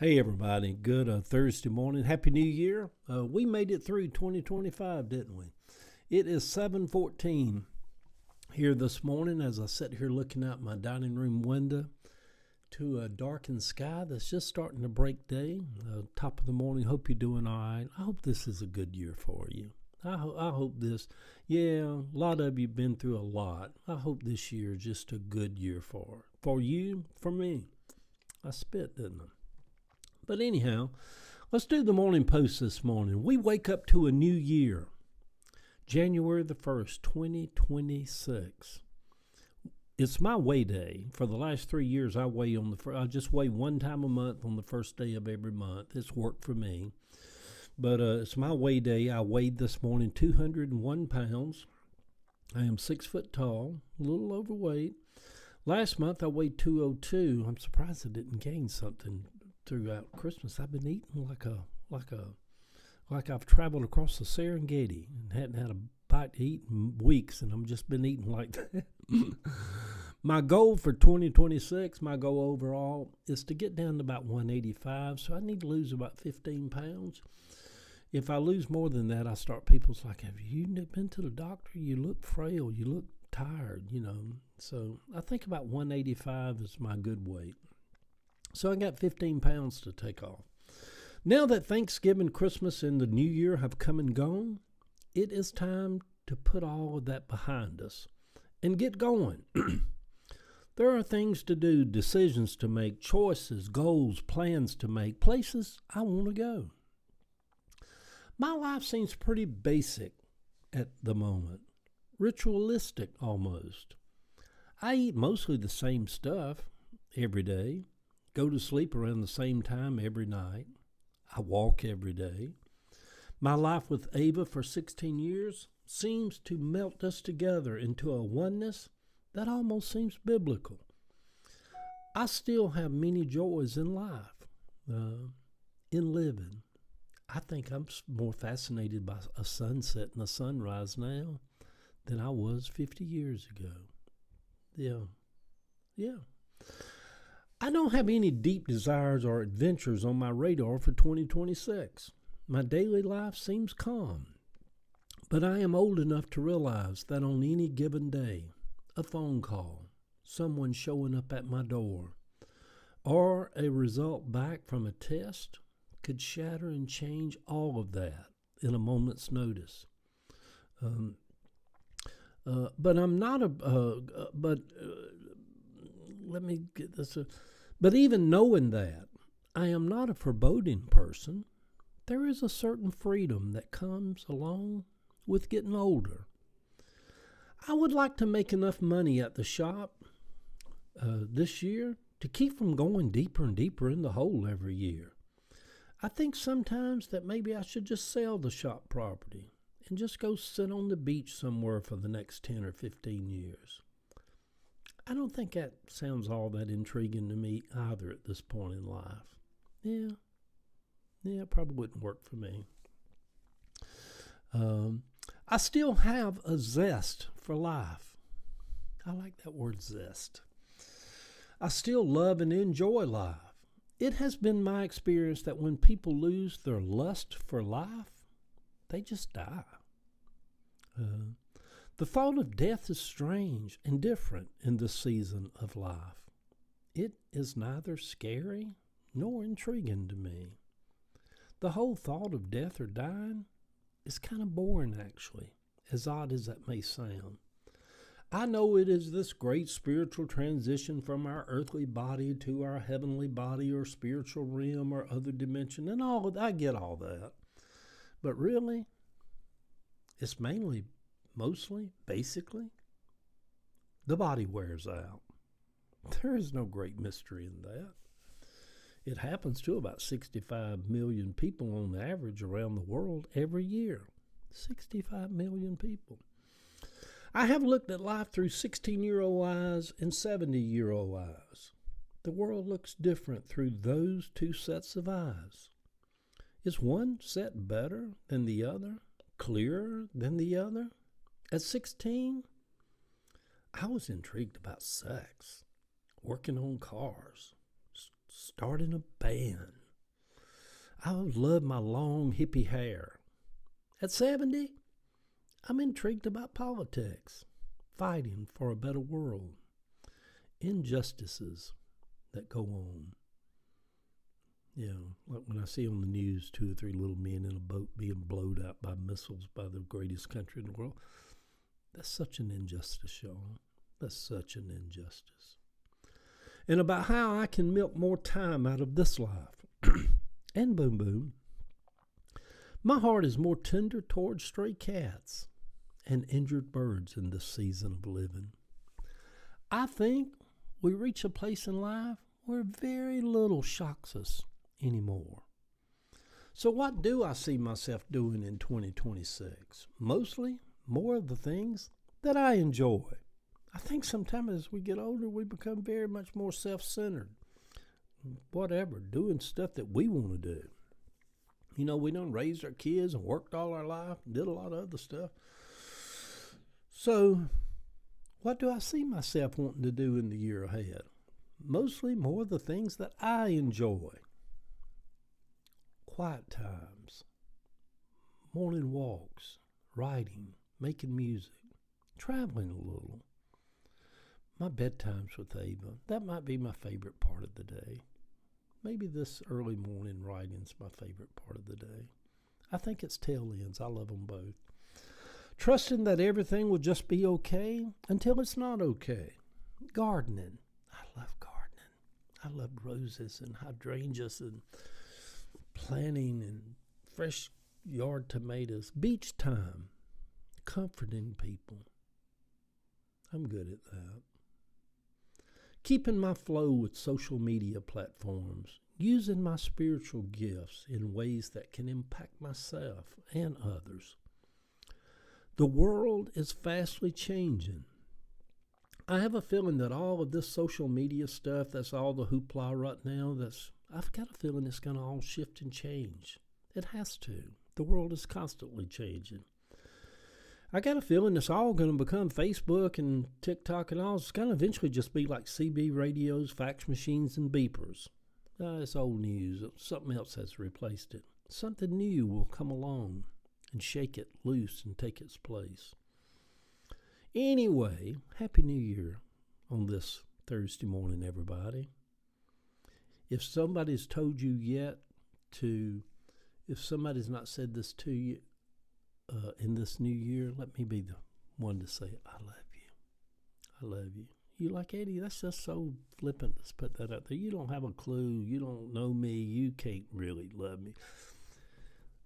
Hey everybody, good Thursday morning. Happy New Year. We made it through 2025, didn't we? It is 7:14 here this morning as I sit here looking out my dining room window to a darkened sky that's just starting to break day. Top of the morning. Hope you're doing all right. I hope this is a good year for you. I hope this, yeah, a lot of you been through a lot. I hope this year is just a good year for you, for me. I spit, didn't I? But anyhow, let's do the morning post this morning. We wake up to a new year, January the 1st, 2026. It's my weigh day. For the last 3 years, I just weigh one time a month on the first day of every month. It's worked for me. But it's my weigh day. I weighed this morning 201 pounds. I am 6 foot tall, a little overweight. Last month I weighed 202. I'm surprised I didn't gain something throughout Christmas. I've been eating like I've traveled across the Serengeti and hadn't had a bite to eat in weeks, and I've just been eating like that. My goal for 2026, my goal overall, is to get down to about 185. So I need to lose about 15 pounds. If I lose more than that, people's like, have you been to the doctor? You look frail. You look tired, So I think about 185 is my good weight. So I got 15 pounds to take off. Now that Thanksgiving, Christmas, and the New Year have come and gone, it is time to put all of that behind us and get going. There are things to do, decisions to make, choices, goals, plans to make, places I want to go. My life seems pretty basic at the moment, ritualistic almost. I eat mostly the same stuff every day. Go to sleep around the same time every night. I walk every day. My life with Ava for 16 years seems to melt us together into a oneness that almost seems biblical. I still have many joys in life, in living. I think I'm more fascinated by a sunset and a sunrise now than I was 50 years ago. Yeah. I don't have any deep desires or adventures on my radar for 2026. My daily life seems calm, but I am old enough to realize that on any given day, a phone call, someone showing up at my door, or a result back from a test could shatter and change all of that in a moment's notice. But I'm not let me get this. But even knowing that, I am not a foreboding person. There is a certain freedom that comes along with getting older. I would like to make enough money at the shop this year to keep from going deeper and deeper in the hole every year. I think sometimes that maybe I should just sell the shop property and just go sit on the beach somewhere for the next 10 or 15 years. I don't think that sounds all that intriguing to me either at this point in life. Yeah, it probably wouldn't work for me. I still have a zest for life. I like that word zest. I still love and enjoy life. It has been my experience that when people lose their lust for life, they just die. The thought of death is strange and different in this season of life. It is neither scary nor intriguing to me. The whole thought of death or dying is kind of boring, actually, as odd as that may sound. I know it is this great spiritual transition from our earthly body to our heavenly body or spiritual realm or other dimension, and all of that. I get all that. But really, it's mostly, basically, the body wears out. There is no great mystery in that. It happens to about 65 million people on average around the world every year. 65 million people. I have looked at life through 16-year-old eyes and 70-year-old eyes. The world looks different through those two sets of eyes. Is one set better than the other? Clearer than the other? At 16, I was intrigued about sex, working on cars, starting a band, I love my long hippie hair. At 70, I'm intrigued about politics, fighting for a better world, injustices that go on. You know, like when I see on the news 2 or 3 little men in a boat being blown up by missiles by the greatest country in the world. That's such an injustice, y'all. That's such an injustice. And about how I can milk more time out of this life. And boom, boom. My heart is more tender towards stray cats and injured birds in this season of living. I think we reach a place in life where very little shocks us anymore. So what do I see myself doing in 2026? Mostly more of the things that I enjoy. I think sometimes as we get older, we become very much more self-centered. Whatever, doing stuff that we want to do. You know, we done raised our kids and worked all our life and did a lot of other stuff. So what do I see myself wanting to do in the year ahead? Mostly more of the things that I enjoy. Quiet times, morning walks, writing, making music, traveling a little. My bedtimes with Ava, that might be my favorite part of the day. Maybe this early morning writing's my favorite part of the day. I think it's tail ends. I love them both. Trusting that everything will just be okay until it's not okay. Gardening. I love gardening. I love roses and hydrangeas and planting and fresh yard tomatoes. Beach time. Comforting people. I'm good at that. Keeping my flow with social media platforms. Using my spiritual gifts in ways that can impact myself and others. The world is fastly changing. I have a feeling that all of this social media stuff, that's all the hoopla right now, I've got a feeling it's going to all shift and change. It has to. The world is constantly changing. I got a feeling it's all going to become Facebook and TikTok and all. It's going to eventually just be like CB radios, fax machines, and beepers. It's old news. Something else has replaced it. Something new will come along and shake it loose and take its place. Anyway, Happy New Year on this Thursday morning, everybody. If somebody's told you yet if somebody's not said this to you in this new year, let me be the one to say, I love you. I love you. You like, Eddie, that's just so flippant to put that out there. You don't have a clue. You don't know me. You can't really love me.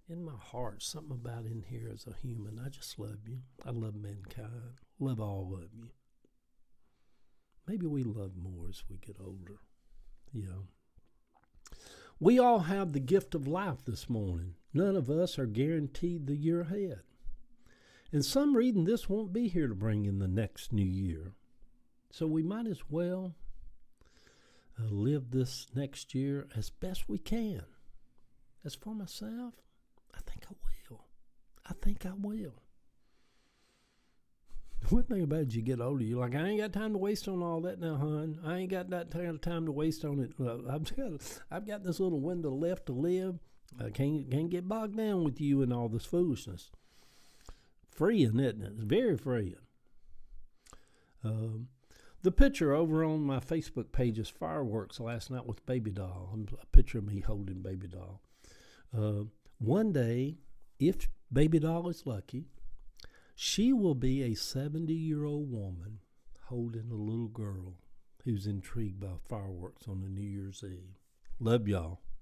In my heart, something about in here as a human, I just love you. I love mankind. Love all of you. Maybe we love more as we get older. Yeah. We all have the gift of life this morning. None of us are guaranteed the year ahead. And some reading this won't be here to bring in the next new year. So we might as well live this next year as best we can. As for myself, I think I will. I think I will. One thing about it, you get older, you're like, I ain't got time to waste on all that now, hon. I ain't got that kind of time to waste on it. I've got this little window left to live. I can't get bogged down with you and all this foolishness. Freeing, isn't it? It's very freeing. The picture over on my Facebook page is fireworks last night with Baby Doll. A picture of me holding Baby Doll. One day, if Baby Doll is lucky, she will be a 70-year-old woman holding a little girl who's intrigued by fireworks on the New Year's Eve. Love y'all.